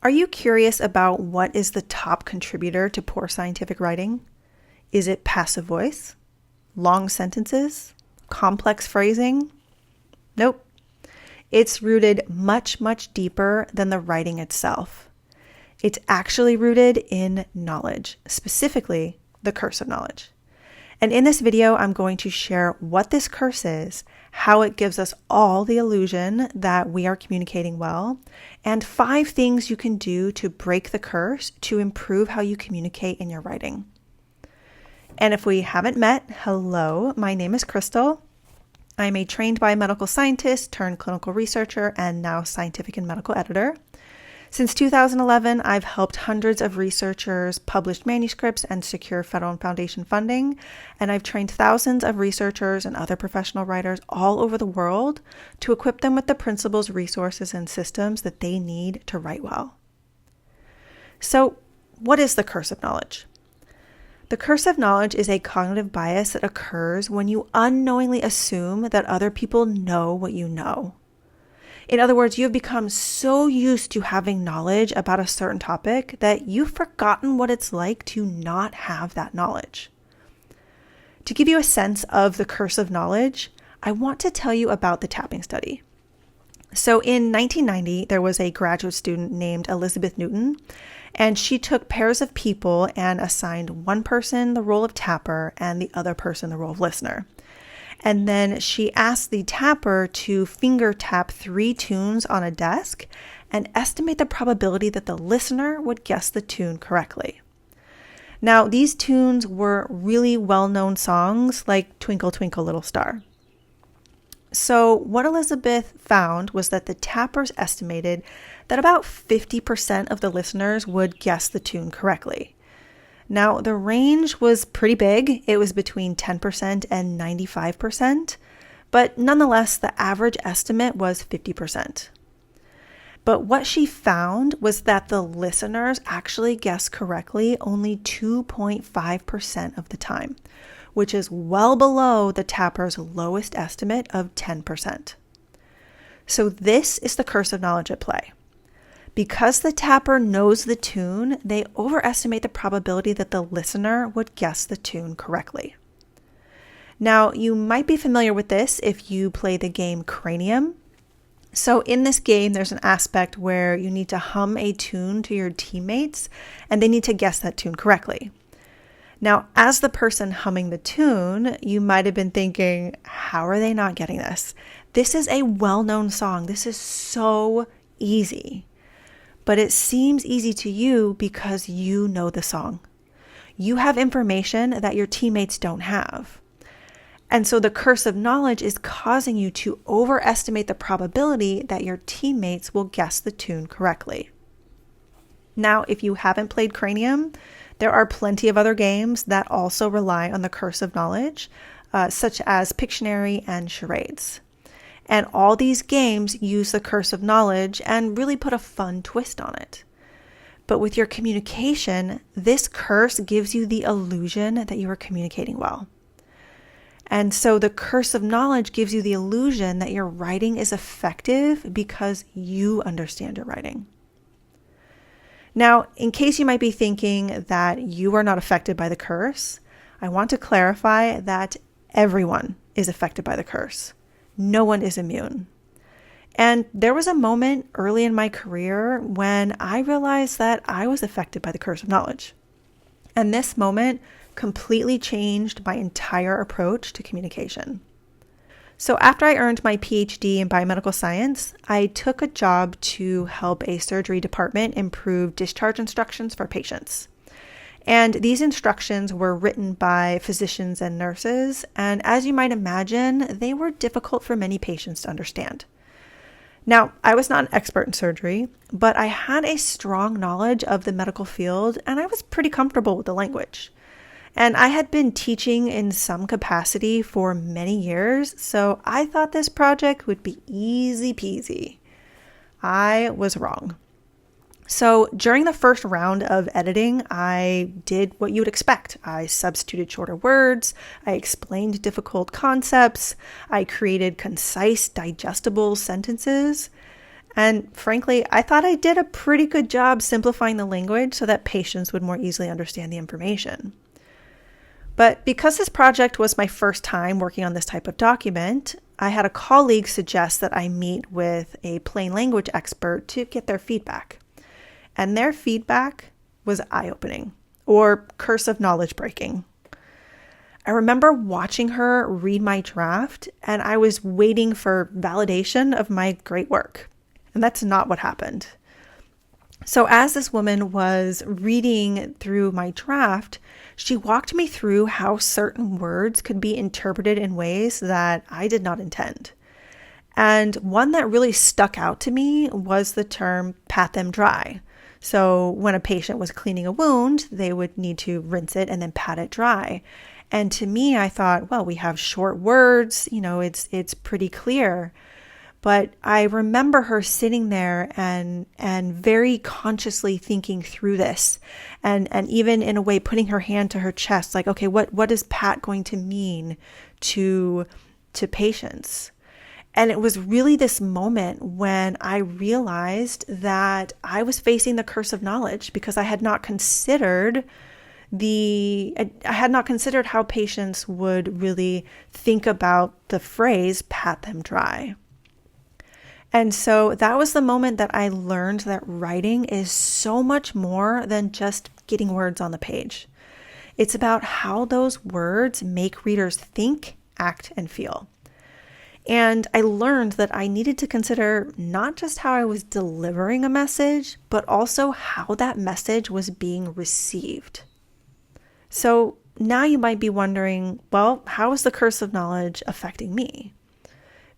Are you curious about what is the top contributor to poor scientific writing? Is it passive voice? Long sentences? Complex phrasing? Nope. It's rooted much, much deeper than the writing itself. It's actually rooted in knowledge, specifically the curse of knowledge. And in this video, I'm going to share what this curse is, how it gives us all the illusion that we are communicating well, and 5 things you can do to break the curse to improve how you communicate in your writing. And if we haven't met, hello, my name is Crystal. I'm a trained biomedical scientist turned clinical researcher and now scientific and medical editor. Since 2011, I've helped hundreds of researchers publish manuscripts and secure federal and foundation funding, and I've trained thousands of researchers and other professional writers all over the world to equip them with the principles, resources, and systems that they need to write well. So, what is the curse of knowledge? The curse of knowledge is a cognitive bias that occurs when you unknowingly assume that other people know what you know. In other words, you have become so used to having knowledge about a certain topic that you've forgotten what it's like to not have that knowledge. To give you a sense of the curse of knowledge, I want to tell you about the tapping study. So in 1990, there was a graduate student named Elizabeth Newton, and she took pairs of people and assigned one person the role of tapper and the other person the role of listener. And then she asked the tapper to finger tap 3 tunes on a desk and estimate the probability that the listener would guess the tune correctly. Now, these tunes were really well-known songs like Twinkle, Twinkle, Little Star. So what Elizabeth found was that the tappers estimated that about 50% of the listeners would guess the tune correctly. Now, the range was pretty big. It was between 10% and 95%, but nonetheless, the average estimate was 50%. But what she found was that the listeners actually guessed correctly only 2.5% of the time, which is well below the tapper's lowest estimate of 10%. So this is the curse of knowledge at play. Because the tapper knows the tune, they overestimate the probability that the listener would guess the tune correctly. Now, you might be familiar with this if you play the game Cranium. So in this game, there's an aspect where you need to hum a tune to your teammates, and they need to guess that tune correctly. Now, as the person humming the tune, you might have been thinking, how are they not getting this? This is a well-known song. This is so easy. But it seems easy to you because you know the song. You have information that your teammates don't have. And so the curse of knowledge is causing you to overestimate the probability that your teammates will guess the tune correctly. Now, if you haven't played Cranium, there are plenty of other games that also rely on the curse of knowledge, such as Pictionary and charades. And all these games use the curse of knowledge and really put a fun twist on it. But with your communication, this curse gives you the illusion that you are communicating well. And so the curse of knowledge gives you the illusion that your writing is effective because you understand your writing. Now, in case you might be thinking that you are not affected by the curse, I want to clarify that everyone is affected by the curse. No one is immune. And there was a moment early in my career when I realized that I was affected by the curse of knowledge. And this moment completely changed my entire approach to communication. So after I earned my PhD in biomedical science, I took a job to help a surgery department improve discharge instructions for patients. And these instructions were written by physicians and nurses, and as you might imagine, they were difficult for many patients to understand. Now, I was not an expert in surgery, but I had a strong knowledge of the medical field, and I was pretty comfortable with the language. And I had been teaching in some capacity for many years, so I thought this project would be easy peasy. I was wrong. So during the first round of editing, I did what you would expect. I substituted shorter words, I explained difficult concepts, I created concise, digestible sentences, And frankly, I thought I did a pretty good job simplifying the language so that patients would more easily understand the information. But because this project was my first time working on this type of document, I had a colleague suggest that I meet with a plain language expert to get their feedback. And their feedback was eye-opening, or curse of knowledge breaking. I remember watching her read my draft, and I was waiting for validation of my great work. And that's not what happened. So as this woman was reading through my draft, she walked me through how certain words could be interpreted in ways that I did not intend. And one that really stuck out to me was the term pat them dry. So when a patient was cleaning a wound, they would need to rinse it and then pat it dry. And to me, I thought, well, we have short words, it's pretty clear. But I remember her sitting there and very consciously thinking through this and even in a way putting her hand to her chest, like, okay, what is pat going to mean to patients? And it was really this moment when I realized that I was facing the curse of knowledge because I had not considered how patients would really think about the phrase pat them dry. And so that was the moment that I learned that writing is so much more than just getting words on the page. It's about how those words make readers think, act, and feel. And I learned that I needed to consider not just how I was delivering a message, but also how that message was being received. So now you might be wondering, well, how is the curse of knowledge affecting me?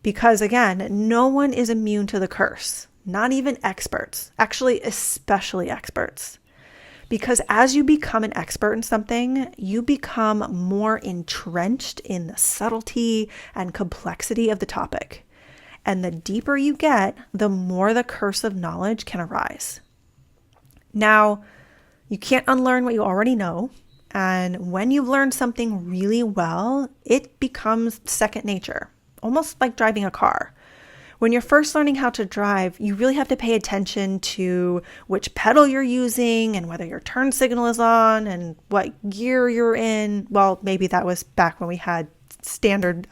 Because again, no one is immune to the curse, not even experts, actually, especially experts. Because as you become an expert in something, you become more entrenched in the subtlety and complexity of the topic. And the deeper you get, the more the curse of knowledge can arise. Now, you can't unlearn what you already know. And when you've learned something really well, it becomes second nature. Almost like driving a car. When you're first learning how to drive, you really have to pay attention to which pedal you're using and whether your turn signal is on and what gear you're in. Well, maybe that was back when we had standard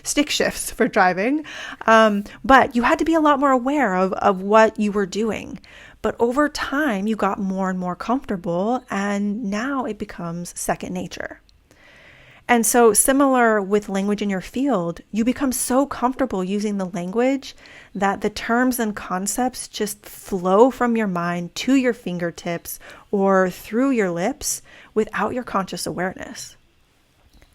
stick shifts for driving. But you had to be a lot more aware of what you were doing. But over time, you got more and more comfortable, and now it becomes second nature. And so similar with language in your field, you become so comfortable using the language that the terms and concepts just flow from your mind to your fingertips or through your lips without your conscious awareness.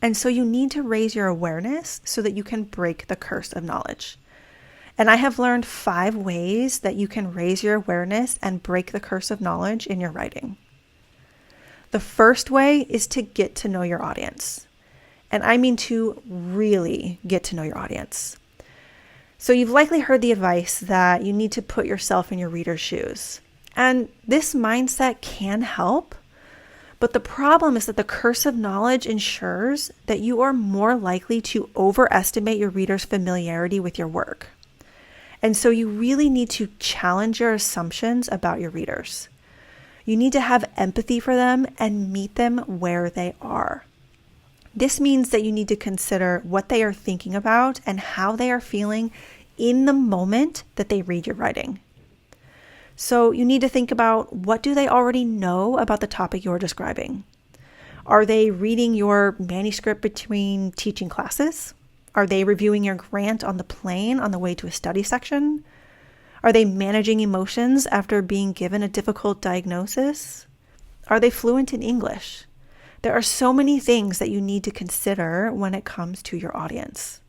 And so you need to raise your awareness so that you can break the curse of knowledge. And I have learned 5 ways that you can raise your awareness and break the curse of knowledge in your writing. The first way is to get to know your audience. And I mean to really get to know your audience. So you've likely heard the advice that you need to put yourself in your reader's shoes. And this mindset can help, but the problem is that the curse of knowledge ensures that you are more likely to overestimate your reader's familiarity with your work. And so you really need to challenge your assumptions about your readers. You need to have empathy for them and meet them where they are. This means that you need to consider what they are thinking about and how they are feeling in the moment that they read your writing. So you need to think about, what do they already know about the topic you're describing? Are they reading your manuscript between teaching classes? Are they reviewing your grant on the plane on the way to a study section? Are they managing emotions after being given a difficult diagnosis? Are they fluent in English? There are so many things that you need to consider when it comes to your audience.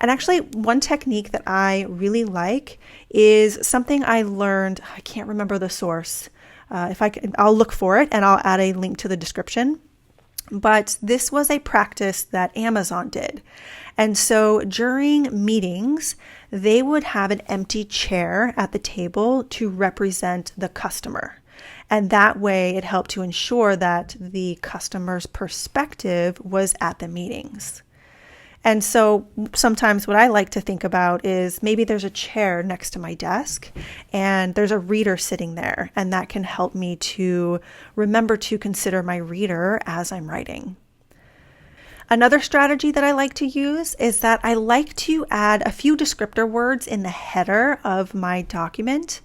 And actually, one technique that I really like is something I learned. I can't remember the source. I'll look for it and I'll add a link to the description. But this was a practice that Amazon did. And so during meetings, they would have an empty chair at the table to represent the customer. And that way it helped to ensure that the customer's perspective was at the meetings. And so sometimes what I like to think about is maybe there's a chair next to my desk and there's a reader sitting there, and that can help me to remember to consider my reader as I'm writing. Another strategy that I like to use is that I like to add a few descriptor words in the header of my document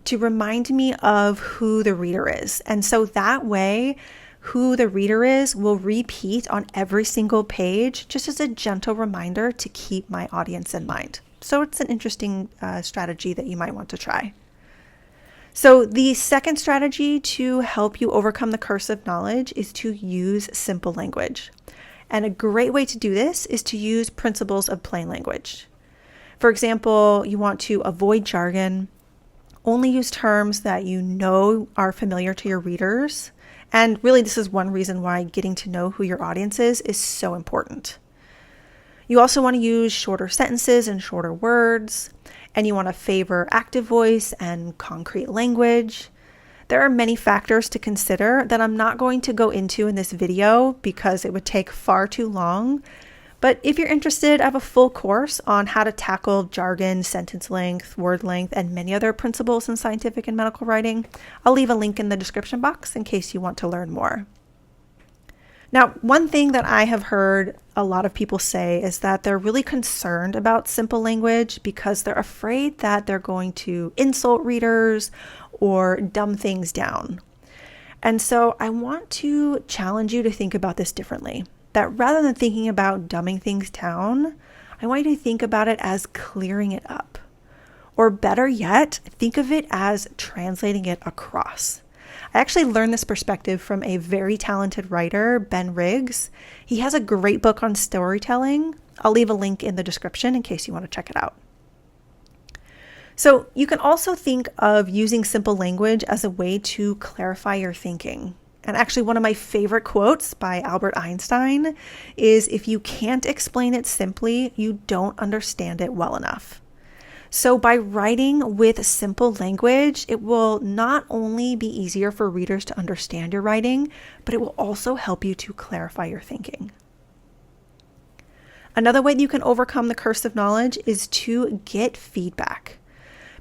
to remind me of who the reader is. And so that way, who the reader is will repeat on every single page, just as a gentle reminder to keep my audience in mind. So it's an interesting strategy that you might want to try. So the second strategy to help you overcome the curse of knowledge is to use simple language. And a great way to do this is to use principles of plain language. For example, you want to avoid jargon, only use terms that you know are familiar to your readers. And really, this is one reason why getting to know who your audience is so important. You also want to use shorter sentences and shorter words, and you want to favor active voice and concrete language. There are many factors to consider that I'm not going to go into in this video because it would take far too long. But if you're interested, I have a full course on how to tackle jargon, sentence length, word length, and many other principles in scientific and medical writing. I'll leave a link in the description box in case you want to learn more. Now, one thing that I have heard a lot of people say is that they're really concerned about simple language because they're afraid that they're going to insult readers or dumb things down. And so I want to challenge you to think about this differently. That rather than thinking about dumbing things down, I want you to think about it as clearing it up. Or better yet, think of it as translating it across. I actually learned this perspective from a very talented writer, Ben Riggs. He has a great book on storytelling. I'll leave a link in the description in case you want to check it out. So you can also think of using simple language as a way to clarify your thinking. And actually, one of my favorite quotes by Albert Einstein is, "If you can't explain it simply, you don't understand it well enough." So by writing with simple language, it will not only be easier for readers to understand your writing, but it will also help you to clarify your thinking. Another way that you can overcome the curse of knowledge is to get feedback.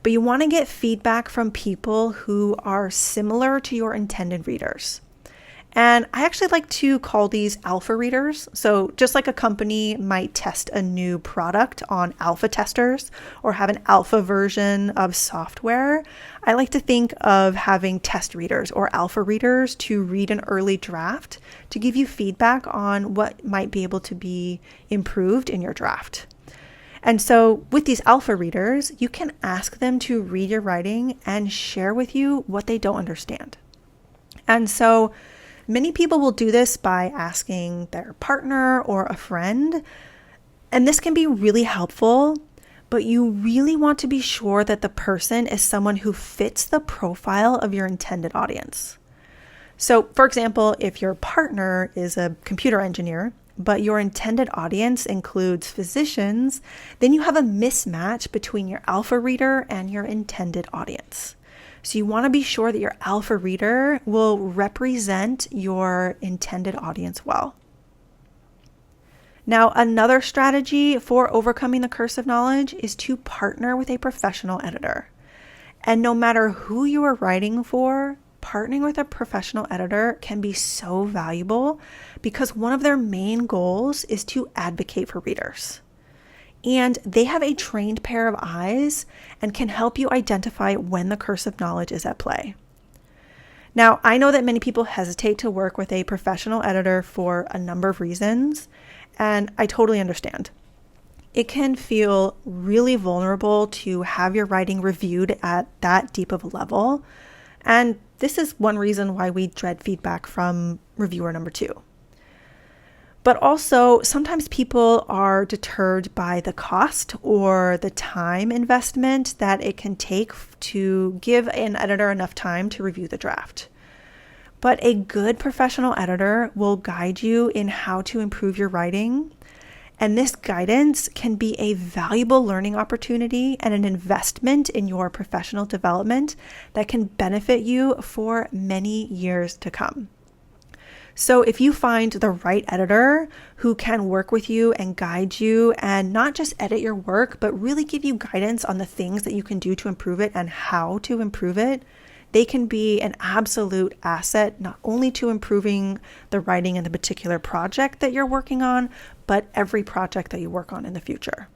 But you want to get feedback from people who are similar to your intended readers. And I actually like to call these alpha readers. So just like a company might test a new product on alpha testers or have an alpha version of software, I like to think of having test readers or alpha readers to read an early draft to give you feedback on what might be able to be improved in your draft. And so with these alpha readers, you can ask them to read your writing and share with you what they don't understand. And so many people will do this by asking their partner or a friend, and this can be really helpful, but you really want to be sure that the person is someone who fits the profile of your intended audience. So, for example, if your partner is a computer engineer, but your intended audience includes physicians, then you have a mismatch between your alpha reader and your intended audience. So you want to be sure that your alpha reader will represent your intended audience well. Now, another strategy for overcoming the curse of knowledge is to partner with a professional editor. And no matter who you are writing for, partnering with a professional editor can be so valuable because one of their main goals is to advocate for readers. And they have a trained pair of eyes and can help you identify when the curse of knowledge is at play. Now, I know that many people hesitate to work with a professional editor for a number of reasons, and I totally understand. It can feel really vulnerable to have your writing reviewed at that deep of a level, and this is one reason why we dread feedback from reviewer number 2. But also, sometimes people are deterred by the cost or the time investment that it can take to give an editor enough time to review the draft. But a good professional editor will guide you in how to improve your writing. And this guidance can be a valuable learning opportunity and an investment in your professional development that can benefit you for many years to come. So if you find the right editor who can work with you and guide you and not just edit your work, but really give you guidance on the things that you can do to improve it and how to improve it, they can be an absolute asset, not only to improving the writing in the particular project that you're working on, but every project that you work on in the future.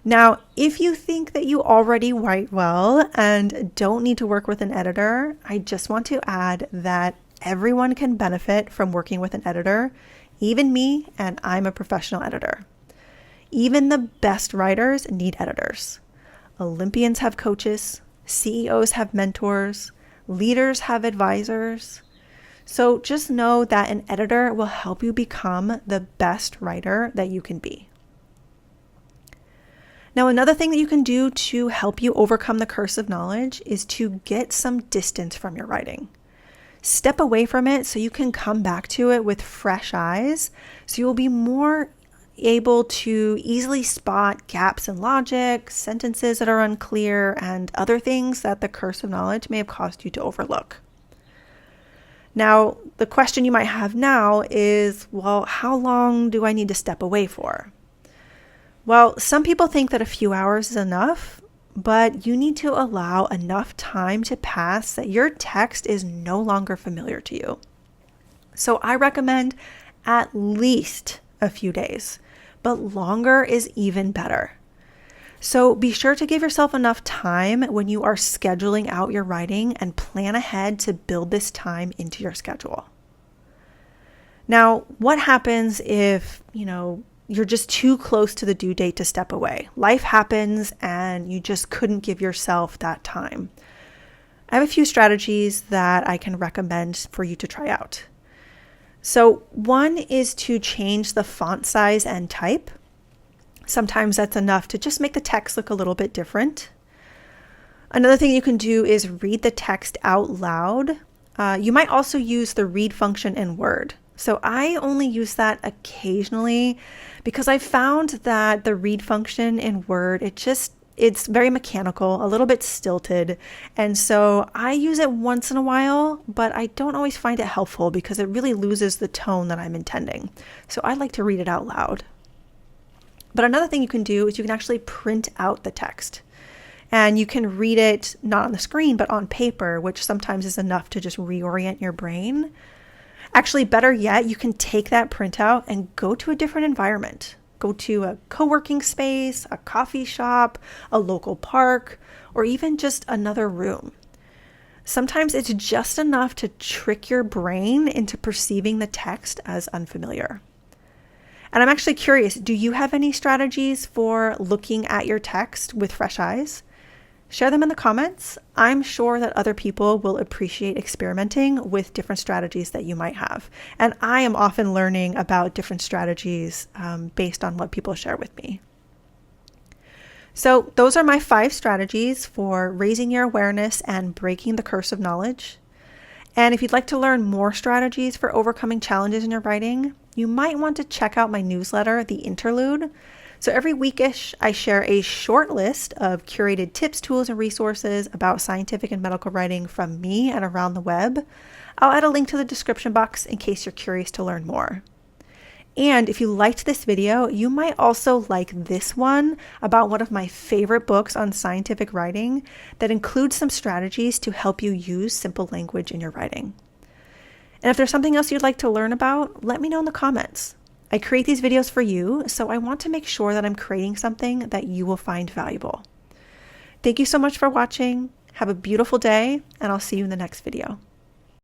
Now, if you think that you already write well and don't need to work with an editor, I just want to add that everyone can benefit from working with an editor, even me, and I'm a professional editor. Even the best writers need editors. Olympians have coaches, CEOs have mentors, leaders have advisors. So just know that an editor will help you become the best writer that you can be. Now, another thing that you can do to help you overcome the curse of knowledge is to get some distance from your writing. Step away from it so you can come back to it with fresh eyes, so you'll be more able to easily spot gaps in logic, sentences that are unclear, and other things that the curse of knowledge may have caused you to overlook. Now, the question you might have now is, well, how long do I need to step away for? Well, some people think that a few hours is enough, but you need to allow enough time to pass that your text is no longer familiar to you. So I recommend at least a few days, but longer is even better. So be sure to give yourself enough time when you are scheduling out your writing and plan ahead to build this time into your schedule. Now, what happens if, you're just too close to the due date to step away? Life happens and you just couldn't give yourself that time. I have a few strategies that I can recommend for you to try out. So one is to change the font size and type. Sometimes that's enough to just make the text look a little bit different. Another thing you can do is read the text out loud. You might also use the read function in Word. So I only use that occasionally because I found that the read function in Word, it's very mechanical, a little bit stilted. And so I use it once in a while, but I don't always find it helpful because it really loses the tone that I'm intending. So I like to read it out loud. But another thing you can do is you can actually print out the text. And you can read it not on the screen, but on paper, which sometimes is enough to just reorient your brain. Actually, better yet, you can take that printout and go to a different environment. Go to a co-working space, a coffee shop, a local park, or even just another room. Sometimes it's just enough to trick your brain into perceiving the text as unfamiliar. And I'm actually curious, do you have any strategies for looking at your text with fresh eyes? Share them in the comments. I'm sure that other people will appreciate experimenting with different strategies that you might have. And I am often learning about different strategies based on what people share with me. So those are my 5 strategies for raising your awareness and breaking the curse of knowledge. And if you'd like to learn more strategies for overcoming challenges in your writing, you might want to check out my newsletter, The Interlude. So every weekish, I share a short list of curated tips, tools, and resources about scientific and medical writing from me and around the web. I'll add a link to the description box in case you're curious to learn more. And if you liked this video, you might also like this one about one of my favorite books on scientific writing that includes some strategies to help you use simple language in your writing. And if there's something else you'd like to learn about, let me know in the comments. I create these videos for you, so I want to make sure that I'm creating something that you will find valuable. Thank you so much for watching. Have a beautiful day, and I'll see you in the next video.